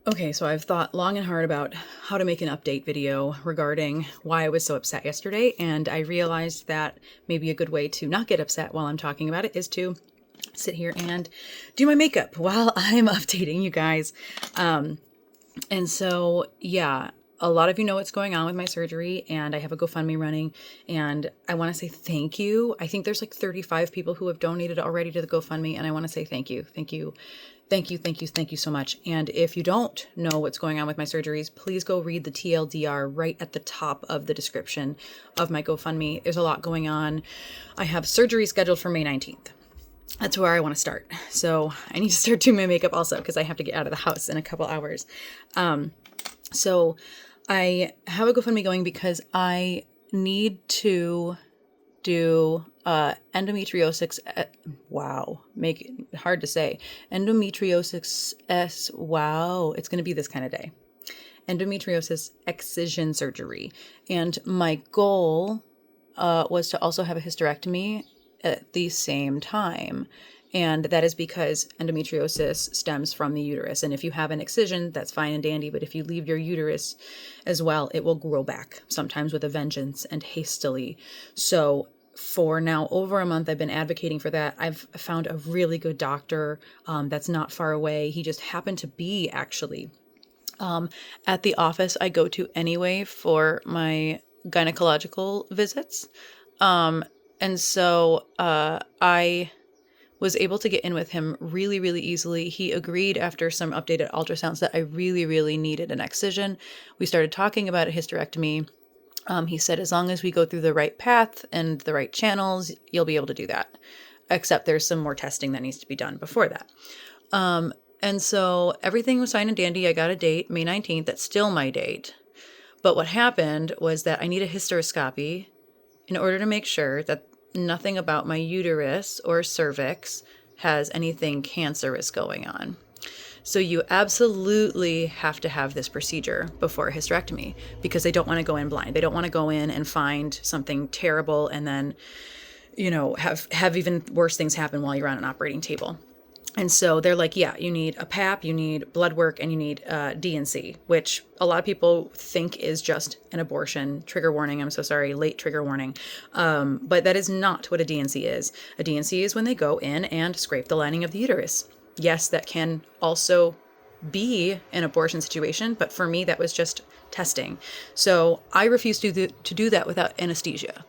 Okay, so I've thought long and hard about how to make an update video regarding why I was so upset yesterday, and I realized that maybe a good way to not get upset while I'm talking about it is to sit here and do my makeup while I'm updating you guys. And so, yeah, a lot of you know what's going on with my surgery, and I have a GoFundMe running, and I want to say thank you. I think there's like 35 people who have donated already to the GoFundMe, and I want to say thank you. Thank you. Thank you, thank you, thank you so much. And if you don't know what's going on with my surgeries, please go read the TLDR right at the top of the description of my GoFundMe. There's a lot going on. I have surgery scheduled for May 19th. That's where I want to start. So I need to start doing my makeup also because I have to get out of the house in a couple hours. So I have a GoFundMe going because I need to do endometriosis. Wow, make it hard to say. Endometriosis. Wow, it's going to be this kind of day. Endometriosis excision surgery, and my goal was to also have a hysterectomy at the same time. And that is because endometriosis stems from the uterus. And if you have an excision, that's fine and dandy. But if you leave your uterus as well, it will grow back, sometimes with a vengeance and hastily. So for now over a month, I've been advocating for that. I've found a really good doctor that's not far away. He just happened to be actually at the office I go to anyway for my gynecological visits. And so I was able to get in with him really, really easily. He agreed after some updated ultrasounds that I really, really needed an excision. We started talking about a hysterectomy. He said, as long as we go through the right path and the right channels, you'll be able to do that. Except there's some more testing that needs to be done before that. And so everything was fine and dandy. I got a date, May 19th. That's still my date. But what happened was that I need a hysteroscopy in order to make sure that nothing about my uterus or cervix has anything cancerous going on. So you absolutely have to have this procedure before a hysterectomy because they don't want to go in blind. They don't want to go in and find something terrible and then, have even worse things happen while you're on an operating table. And so they're like, yeah, you need a PAP, you need blood work, and you need D&C, which a lot of people think is just an abortion. Trigger warning, I'm so sorry, late trigger warning. But that is not what a D&C is. A D&C is when they go in and scrape the lining of the uterus. Yes, that can also be an abortion situation, but for me, that was just testing. So I refuse to do that without anesthesia,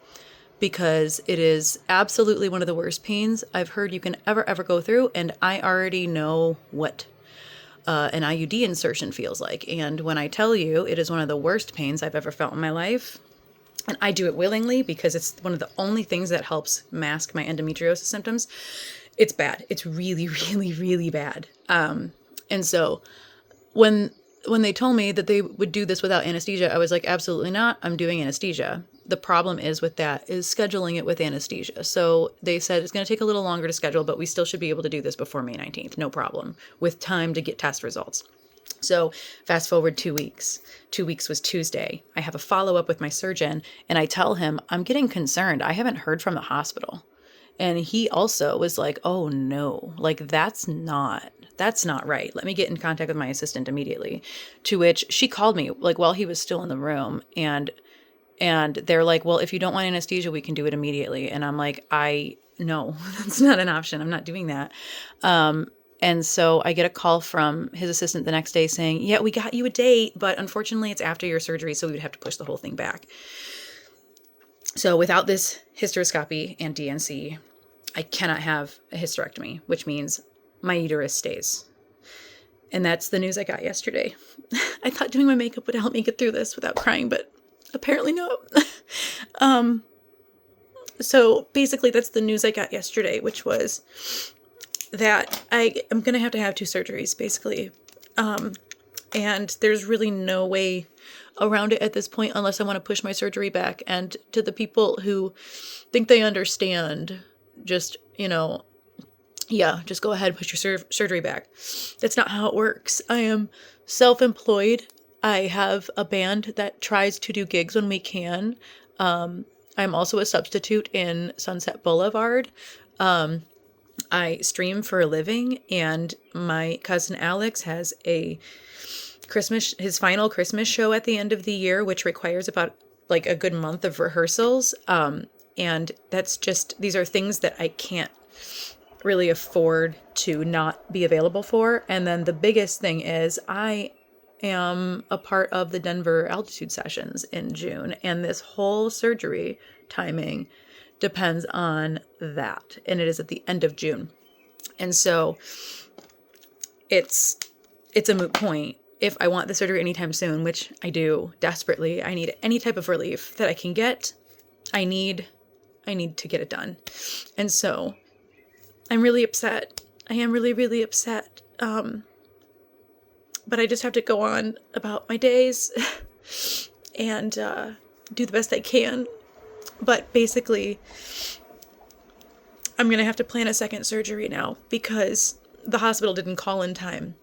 because it is absolutely one of the worst pains I've heard you can ever go through. And I already know what an IUD insertion feels like. And when I tell you it is one of the worst pains I've ever felt in my life, and I do it willingly because it's one of the only things that helps mask my endometriosis symptoms, it's bad. It's really, really, really bad. And so when they told me that they would do this without anesthesia, I was like, absolutely not. I'm doing anesthesia. The problem is with that is scheduling it with anesthesia. So they said it's going to take a little longer to schedule, but we still should be able to do this before May 19th. No problem, with time to get test results. So fast forward 2 weeks. 2 weeks was Tuesday. I have a follow-up with my surgeon and I tell him, I'm getting concerned. I haven't heard from the hospital. And he also was like, oh no, like that's not right. Let me get in contact with my assistant immediately. To which she called me like while he was still in the room, and they're like, well, if you don't want anesthesia, we can do it immediately. And I'm like, no, that's not an option. I'm not doing that. And so I get a call from his assistant the next day saying, yeah, we got you a date, but unfortunately it's after your surgery. So we would have to push the whole thing back. So without this hysteroscopy and D&C, I cannot have a hysterectomy, which means my uterus stays. And that's the news I got yesterday. I thought doing my makeup would help me get through this without crying, but apparently no. So basically that's the news I got yesterday, which was that I am going to have 2 surgeries, basically. And there's really no way around it at this point unless I want to push my surgery back. And to the people who think they understand, just, just go ahead, push your surgery back. That's not how it works. I am self-employed. I have a band that tries to do gigs when we can. I'm also a substitute in Sunset Boulevard. I stream for a living, and my cousin Alex has his final Christmas show at the end of the year, which requires about like a good month of rehearsals. And these are things that I can't really afford to not be available for. And then the biggest thing is I am a part of the Denver altitude sessions in June, and this whole surgery timing depends on that. And it is at the end of June. And so it's a moot point. If I want the surgery anytime soon, which I do desperately, I need any type of relief that I can get. I need to get it done. And so I'm really upset. I am really, really upset. But I just have to go on about my days and do the best I can. But basically, I'm going to have to plan a second surgery now because the hospital didn't call in time.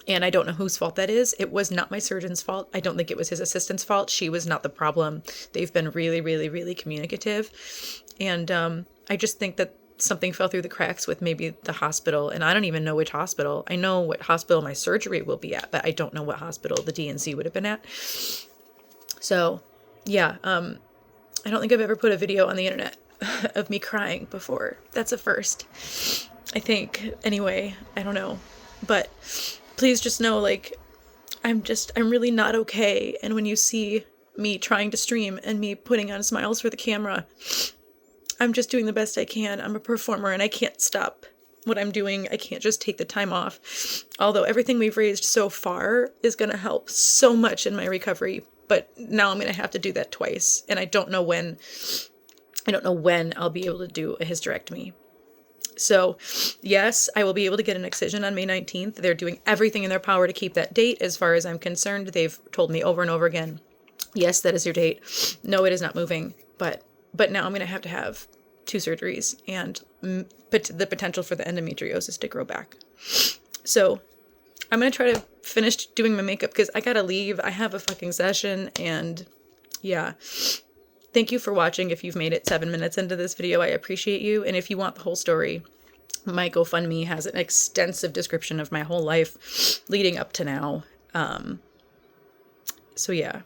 And I don't know whose fault that is. It was not my surgeon's fault. I don't think it was his assistant's fault. She was not the problem. They've been really, really, really communicative. And I just think that something fell through the cracks with maybe the hospital. And I don't even know which hospital. I know what hospital my surgery will be at, but I don't know what hospital the DNC would have been at. So, yeah, I don't think I've ever put a video on the internet of me crying before. That's a first, I think. Anyway, I don't know. But please just know, like, I'm really not okay. And when you see me trying to stream and me putting on smiles for the camera, I'm just doing the best I can. I'm a performer and I can't stop what I'm doing. I can't just take the time off. Although everything we've raised so far is going to help so much in my recovery. But now I'm going to have to do that twice. And I don't know when I'll be able to do a hysterectomy. So, yes, I will be able to get an excision on May 19th. They're doing everything in their power to keep that date. As far as I'm concerned, they've told me over and over again, yes, that is your date. No, it is not moving. But now I'm going to have 2 surgeries and the potential for the endometriosis to grow back. So I'm going to try to finish doing my makeup because I got to leave. I have a fucking session, and yeah. Thank you for watching. If you've made it 7 minutes into this video, I appreciate you. And if you want the whole story, my GoFundMe has an extensive description of my whole life leading up to now. So yeah,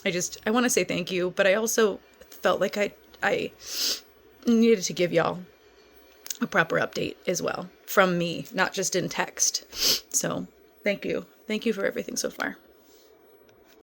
I want to say thank you, but I also felt like I needed to give y'all a proper update as well from me, not just in text. So thank you. Thank you for everything so far.